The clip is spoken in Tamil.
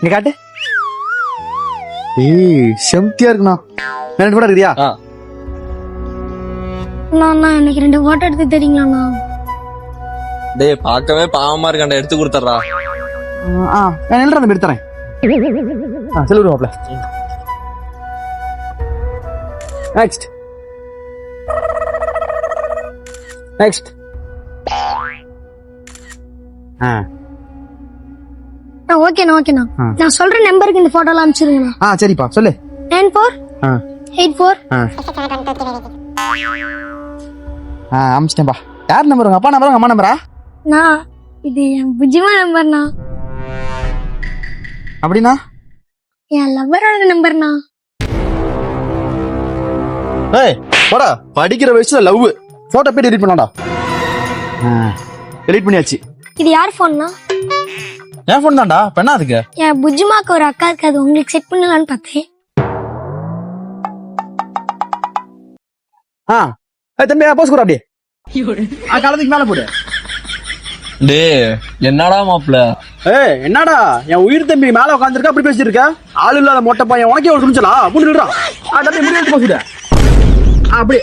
இங்க காட்டு. ஏய் செம்தியா இருக்குண்ணா. ரெண்டு போட்டோ இருக்குதியா? அண்ணா எனக்கு 2 போட்டோ எடுத்து தெரியுங்களாண்ணா? டேய் பார்க்கவே பாவமா இருக்காண்டா, எடுத்து கொடுத்துறா. நான் எழுதுறேன், தம்பி எடுத்துறேன். செல்லுரு மாப்ள. Next next. ஓகேண்ணா. நான் சொல்ற நம்பருக்கு இந்த போட்டோலாம் அனுப்பிச்சிருங்கண்ணா. சரிப்பா சொல்லு. 9484. அமிச்சிட்டேன்பா. யார் நம்பர்? உங்க அப்பா நம்பரா உங்க அம்மா நம்பரா? நான் இது என் புஜிமா நம்பர்ண்ணா. அப்படின்னா என் லவ்வரோட நம்பர்ண்ணா. ஏய் போடா, படிக்கிற வயசுல லவ் போட்டோ போய் எடிட் பண்ணாடா. எடிட் பண்ணியாச்சு. இது யார் போன்ண்ணா? என் போன் தான்டா. பெண்ணா அதுக்கு என் புஜிமாக்கு ஒரு அக்கா இருக்கு, அது உங்களுக்கு செட் பண்ணலான்னு பார்த்தேன். தம்பி போஸ் கூட அப்படியே காலத்துக்கு மேல போடு. டேய் என்னடா மாப்ள? என்னடா என் உயிர் தம்பி மேல உட்காந்துருக்க அப்படி பேசிட்டு இருக்க? ஆள் இல்லாத மொட்டை பையன் உனக்கே ஒரு துணிச்சலா? அப்படி முடிவு போசுட அப்படி